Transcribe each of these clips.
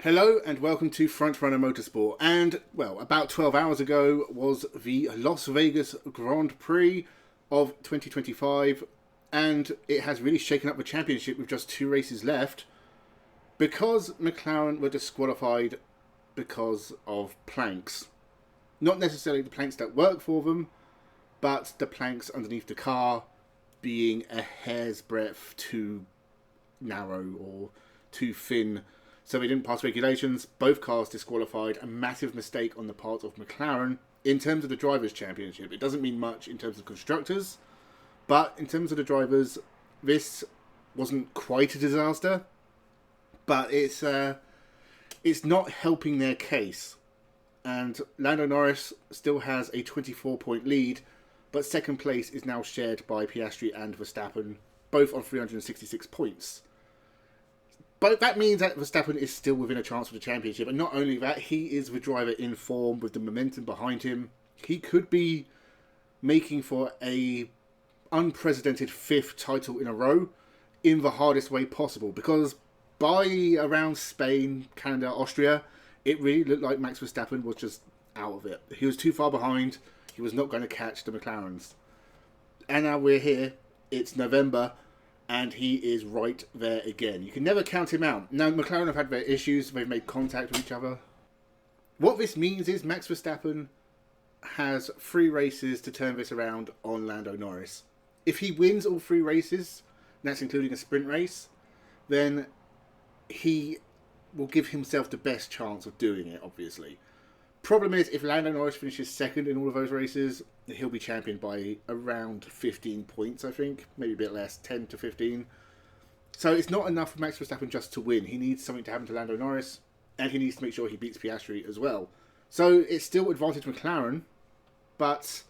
Hello and welcome to Frontrunner Motorsport. And, well, about 12 hours ago was the Las Vegas Grand Prix of 2025, and it has really shaken up the championship with just 2 races left because McLaren were disqualified because of planks. Not necessarily the planks that work for them, but the planks underneath the car being a hair's breadth too narrow or too thin. So they didn't pass regulations. Both cars disqualified. A massive mistake on the part of McLaren in terms of the Drivers' Championship. It doesn't mean much in terms of constructors, but in terms of the drivers, this wasn't quite a disaster. But it's not helping their case. And Lando Norris still has a 24-point lead, but second place is now shared by Piastri and Verstappen, both on 366 points. But that means that Verstappen is still within a chance for the championship. And not only that, he is the driver in form with the momentum behind him. He could be making for a unprecedented 5th title in a row in the hardest way possible. Because by around Spain, Canada, Austria, it really looked like Max Verstappen was just out of it. He was too far behind. He was not going to catch the McLarens. And now we're here. It's November. And he is right there again. You can never count him out. Now, McLaren have had their issues. They've made contact with each other. What this means is Max Verstappen has 3 races to turn this around on Lando Norris. If he wins all 3 races, and that's including a sprint race, then he will give himself the best chance of doing it, obviously. Problem is, if Lando Norris finishes second in all of those races, he'll be championed by around 15 points, I think. Maybe a bit less, 10 to 15. So it's not enough for Max Verstappen just to win. He needs something to happen to Lando Norris, and he needs to make sure he beats Piastri as well. So it's still advantage McLaren, but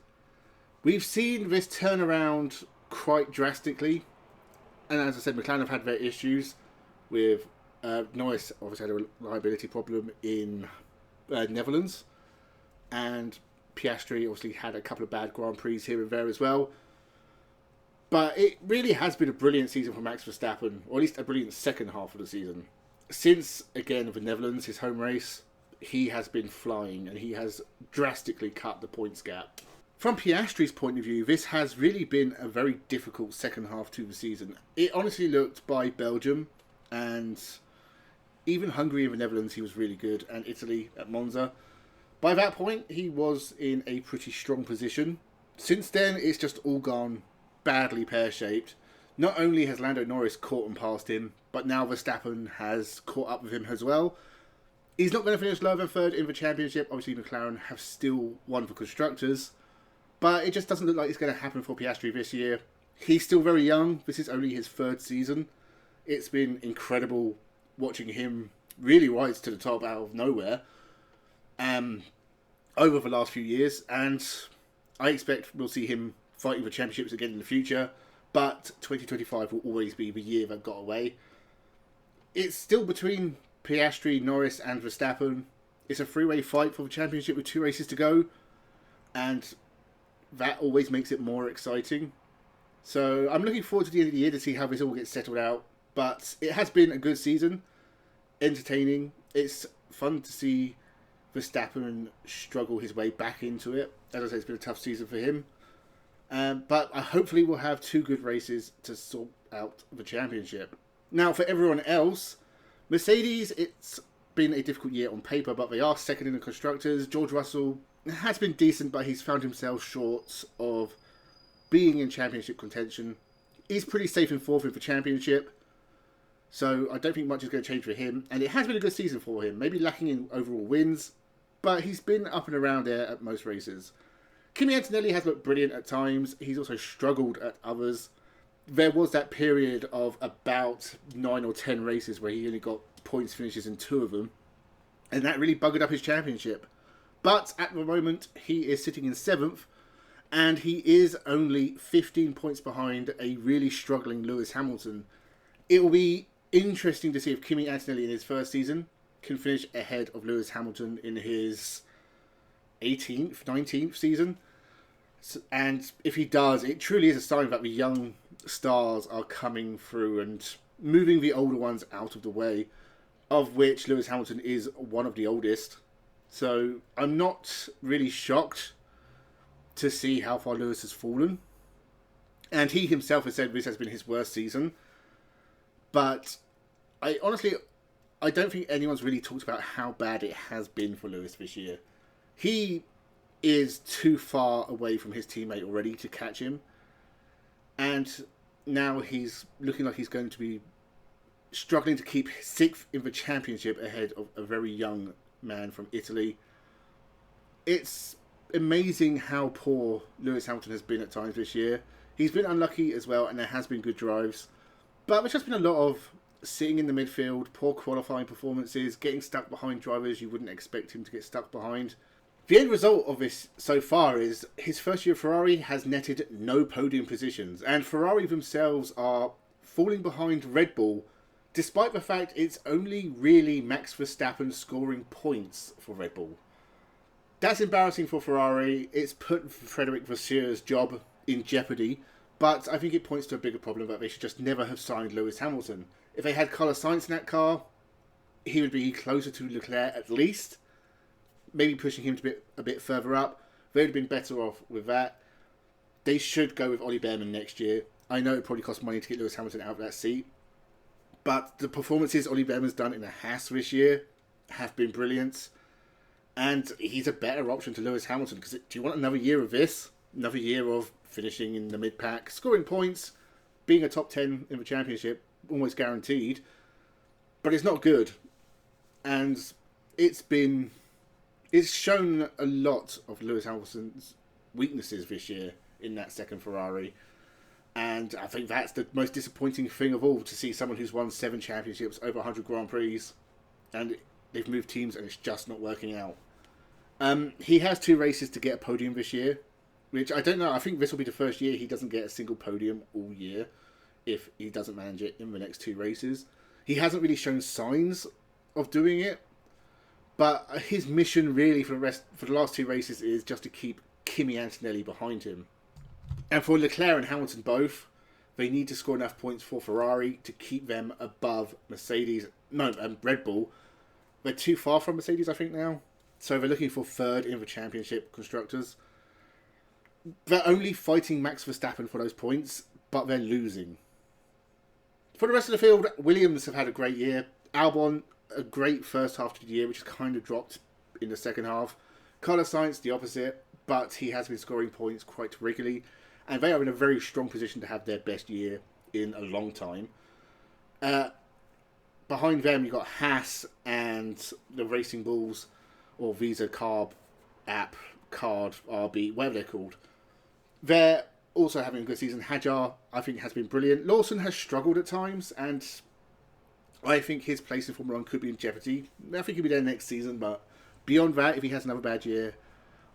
we've seen this turn around quite drastically. And as I said, McLaren have had their issues with Norris obviously had a reliability problem in Netherlands, and Piastri obviously had a couple of bad Grand Prix here and there as well. But it really has been a brilliant season for Max Verstappen, or at least a brilliant second half of the season. Since, again, the Netherlands, his home race, he has been flying, and he has drastically cut the points gap. From Piastri's point of view, this has really been a very difficult second half to the season. It honestly looked by Belgium, and even Hungary and the Netherlands, he was really good, and Italy at Monza. By that point, he was in a pretty strong position. Since then, it's just all gone badly pear-shaped. Not only has Lando Norris caught and passed him, but now Verstappen has caught up with him as well. He's not going to finish lower than 3rd in the championship. Obviously, McLaren have still won for constructors, but it just doesn't look like it's going to happen for Piastri this year. He's still very young. This is only his 3rd season. It's been incredible watching him really rise to the top out of nowhere over the last few years, and I expect we'll see him fighting for championships again in the future, but 2025 will always be the year that got away. It's still between Piastri, Norris and Verstappen. It's a 3-way fight for the championship with 2 races to go, and that always makes it more exciting. So I'm looking forward to the end of the year to see how this all gets settled out. But it has been a good season, entertaining. It's fun to see Verstappen struggle his way back into it. As I say, it's been a tough season for him. But hopefully we'll have 2 good races to sort out the championship. Now, for everyone else, Mercedes, it's been a difficult year on paper, but they are second in the constructors. George Russell has been decent, but he's found himself short of being in championship contention. He's pretty safe in 4th in the championship. So I don't think much is going to change for him. And it has been a good season for him. Maybe lacking in overall wins, but he's been up and around there at most races. Kimi Antonelli has looked brilliant at times. He's also struggled at others. There was that period of about 9 or 10 races where he only got points finishes in 2 of them. And that really buggered up his championship. But at the moment, he is sitting in 7th. And he is only 15 points behind a really struggling Lewis Hamilton. It will be interesting to see if Kimi Antonelli in his 1st season can finish ahead of Lewis Hamilton in his 18th, 19th season. And if he does, it truly is a sign that the young stars are coming through and moving the older ones out of the way. of which Lewis Hamilton is one of the oldest. So I'm not really shocked to see how far Lewis has fallen. And he himself has said this has been his worst season. But I honestly, I don't think anyone's really talked about how bad it has been for Lewis this year. He is too far away from his teammate already to catch him. And now he's looking like he's going to be struggling to keep 6th in the championship ahead of a very young man from Italy. It's amazing how poor Lewis Hamilton has been at times this year. He's been unlucky as well, and there has been good drives. But there's just been a lot of sitting in the midfield, poor qualifying performances, getting stuck behind drivers you wouldn't expect him to get stuck behind. The end result of this so far is his first year Ferrari has netted no podium positions, and Ferrari themselves are falling behind Red Bull, despite the fact it's only really Max Verstappen scoring points for Red Bull. That's embarrassing for Ferrari. It's put Frederic Vasseurs' job in jeopardy, but I think it points to a bigger problem that they should just never have signed Lewis Hamilton. If they had Carlos Sainz in that car, he would be closer to Leclerc at least, maybe pushing him to a bit further up. They would have been better off with that. They should go with Ollie Behrman next year. I know it probably costs money to get Lewis Hamilton out of that seat, but the performances Ollie Behrman's done in the Haas this year have been brilliant. And he's a better option to Lewis Hamilton. Because do you want another year of this? Another year of finishing in the mid-pack, scoring points, being a top 10 in the championship, almost guaranteed. But it's not good. And it's shown a lot of Lewis Hamilton's weaknesses this year in that second Ferrari. And I think that's the most disappointing thing of all, to see someone who's won 7 championships, over 100 Grand Prix, and they've moved teams and it's just not working out. He has 2 races to get a podium this year, which I don't know. I think this will be the first year he doesn't get a single podium all year if he doesn't manage it in the next 2 races. He hasn't really shown signs of doing it, but his mission really for the last 2 races is just to keep Kimi Antonelli behind him. And for Leclerc and Hamilton both, they need to score enough points for Ferrari to keep them above Red Bull. They're too far from Mercedes, I think, now. So they're looking for 3rd in the championship constructors. They're only fighting Max Verstappen for those points, but they're losing. For the rest of the field, Williams have had a great year. Albon, a great first half of the year, which has kind of dropped in the second half. Carlos Sainz, the opposite, but he has been scoring points quite regularly. And they are in a very strong position to have their best year in a long time. Behind them, you've got Haas and the Racing Bulls, or Visa Card, RB, whatever they're called. They're also having a good season. Hadjar, I think, has been brilliant. Lawson has struggled at times, and I think his place in Formula 1 could be in jeopardy. I think he'll be there next season, but beyond that, if he has another bad year,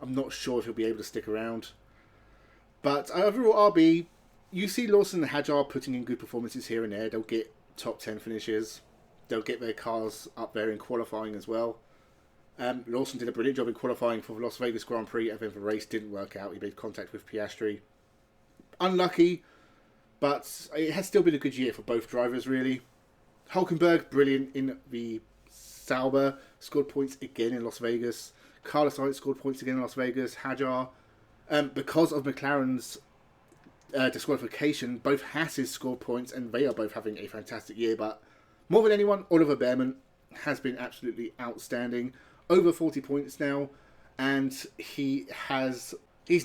I'm not sure if he'll be able to stick around. But overall, RB, you see Lawson and Hadjar putting in good performances here and there. They'll get top 10 finishes. They'll get their cars up there in qualifying as well. Lawson did a brilliant job in qualifying for the Las Vegas Grand Prix, and then the race didn't work out. He made contact with Piastri. Unlucky, but it has still been a good year for both drivers, really. Hulkenberg, brilliant in the Sauber, scored points again in Las Vegas. Carlos Sainz scored points again in Las Vegas. Hadjar, because of McLaren's disqualification, both Haas's scored points, and they are both having a fantastic year. But more than anyone, Oliver Behrman has been absolutely outstanding. Over 40 points now, and he's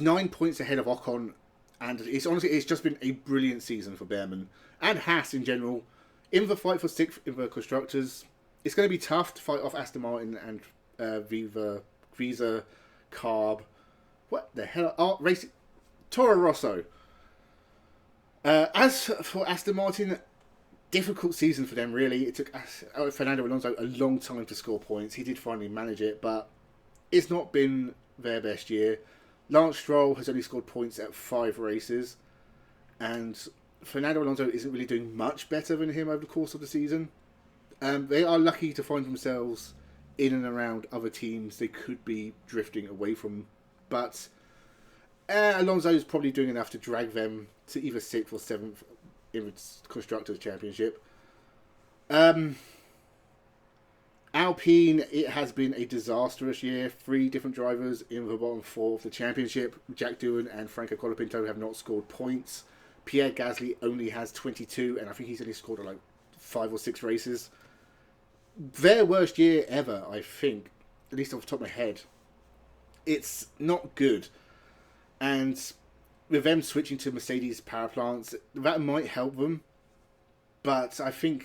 9 points ahead of Ocon, and it's just been a brilliant season for Behrman and Haas in general. In the fight for 6th in the constructors, it's going to be tough to fight off Aston Martin and Visa Carb. What the hell? Racing Toro Rosso. As for Aston Martin, difficult season for them, really. It took Fernando Alonso a long time to score points. He did finally manage it, but it's not been their best year. Lance Stroll has only scored points at 5 races, and Fernando Alonso isn't really doing much better than him over the course of the season. They are lucky to find themselves in and around other teams they could be drifting away from, but Alonso is probably doing enough to drag them to either 6th or 7th in the Constructors' Championship. Alpine, it has been a disastrous year. 3 different drivers in the bottom 4 of the championship. Jack Doohan and Franco Colapinto have not scored points. Pierre Gasly only has 22, and I think he's only scored like 5 or 6 races. Their worst year ever, I think, at least off the top of my head. It's not good. And with them switching to Mercedes power plants, that might help them. But I think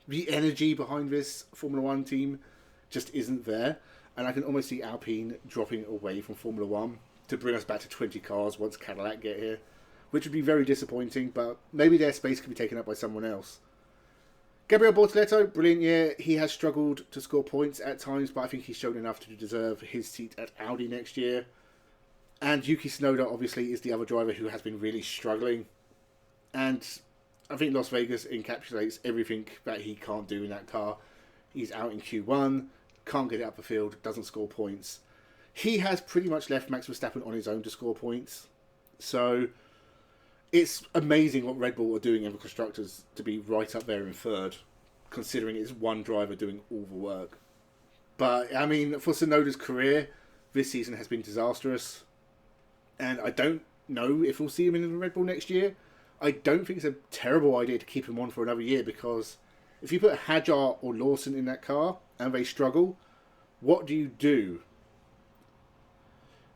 the energy behind this Formula 1 team just isn't there. And I can almost see Alpine dropping away from Formula 1 to bring us back to 20 cars once Cadillac get here. Which would be very disappointing, but maybe their space can be taken up by someone else. Gabriel Bortoleto, brilliant year. He has struggled to score points at times, but I think he's shown enough to deserve his seat at Audi next year. And Yuki Tsunoda, obviously, is the other driver who has been really struggling. And I think Las Vegas encapsulates everything that he can't do in that car. He's out in Q1, can't get it up the field, doesn't score points. He has pretty much left Max Verstappen on his own to score points. So it's amazing what Red Bull are doing in the constructors to be right up there in third, considering it's one driver doing all the work. But, I mean, for Tsunoda's career, this season has been disastrous. And I don't know if we'll see him in the Red Bull next year. I don't think it's a terrible idea to keep him on for another year, because if you put Hadjar or Lawson in that car and they struggle, what do you do?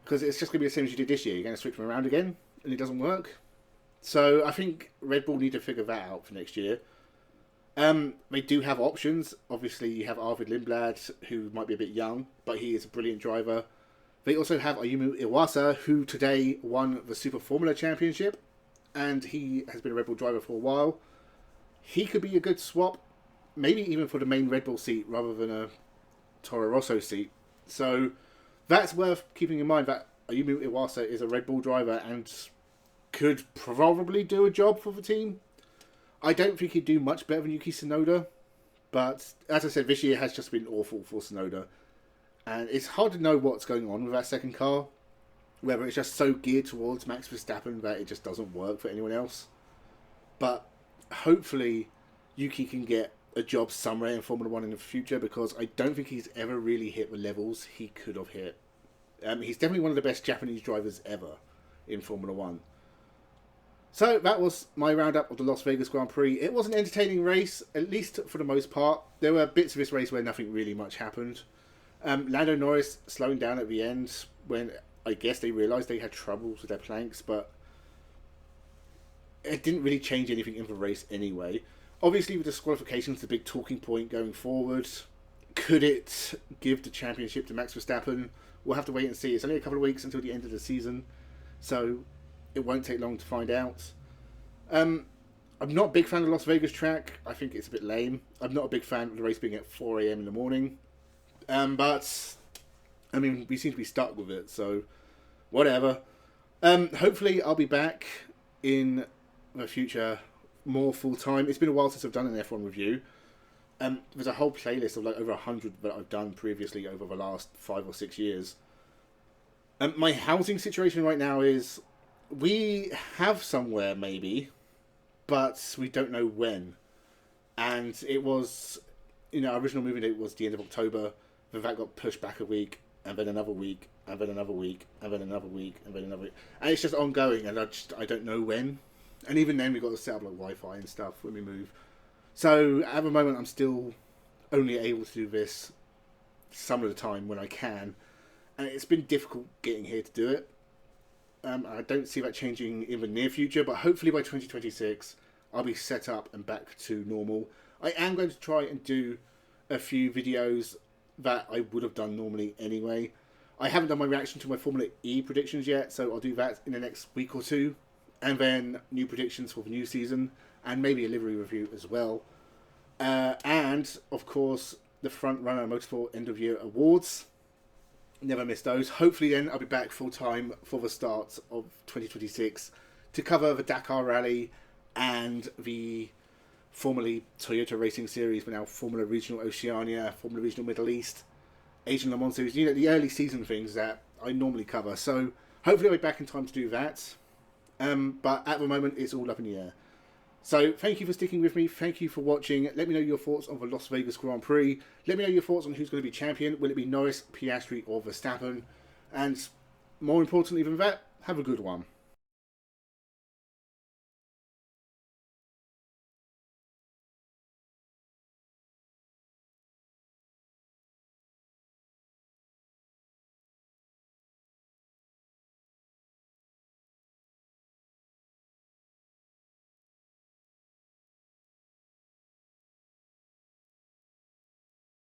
Because it's just going to be the same as you did this year. You're going to switch them around again and it doesn't work. So I think Red Bull need to figure that out for next year. They do have options. Obviously, you have Arvid Lindblad, who might be a bit young, but he is a brilliant driver. They also have Ayumu Iwasa, who today won the Super Formula Championship, and he has been a Red Bull driver for a while. He could be a good swap, maybe even for the main Red Bull seat rather than a Toro Rosso seat. So that's worth keeping in mind, that Ayumu Iwasa is a Red Bull driver and could probably do a job for the team. I don't think he'd do much better than Yuki Tsunoda, but as I said, this year has just been awful for Tsunoda. And it's hard to know what's going on with that second car, whether it's just so geared towards Max Verstappen that it just doesn't work for anyone else. But hopefully Yuki can get a job somewhere in Formula 1 in the future, because I don't think he's ever really hit the levels he could have hit. He's definitely one of the best Japanese drivers ever in Formula 1. So that was my roundup of the Las Vegas Grand Prix. It was an entertaining race, at least for the most part. There were bits of this race where nothing really much happened. Lando Norris slowing down at the end when I guess they realised they had troubles with their planks, but it didn't really change anything in the race anyway. Obviously, with disqualification, it's a big talking point going forward. Could it give the championship to Max Verstappen? We'll have to wait and see. It's only a couple of weeks until the end of the season, so it won't take long to find out. I'm not a big fan of the Las Vegas track. I think it's a bit lame. I'm not a big fan of the race being at 4 a.m. in the morning. But, I mean, we seem to be stuck with it, so whatever. Hopefully I'll be back in the future more full-time. It's been a while since I've done an F1 review. There's a whole playlist of like over 100 that I've done previously over the last 5 or 6 years. My housing situation right now is we have somewhere maybe, but we don't know when. And it was, our original moving date was the end of October. Then that got pushed back a week, and then another week, and then another week, and then another week, and then another week. And it's just ongoing, and I don't know when. And even then, we've got to set up like Wi-Fi and stuff when we move. So at the moment, I'm still only able to do this some of the time when I can. And it's been difficult getting here to do it. I don't see that changing in the near future, but hopefully by 2026, I'll be set up and back to normal. I am going to try and do a few videos that I would have done normally anyway. I haven't done my reaction to my Formula E predictions yet, so I'll do that in the next week or two. And then new predictions for the new season, and maybe a livery review as well. And, of course, the Frontrunner Motorsport End of Year Awards. Never miss those. Hopefully then I'll be back full time for the start of 2026 to cover the Dakar Rally and the formerly Toyota Racing Series, but now Formula Regional Oceania, Formula Regional Middle East, Asian Le Mans Series, the early season things that I normally cover. So hopefully I'll be back in time to do that. But at the moment it's all up in the air. So thank you for sticking with me. Thank you for watching. Let me know your thoughts on the Las Vegas Grand Prix. Let me know your thoughts on who's going to be champion. Will it be Norris, Piastri or Verstappen? And more importantly than that, have a good one.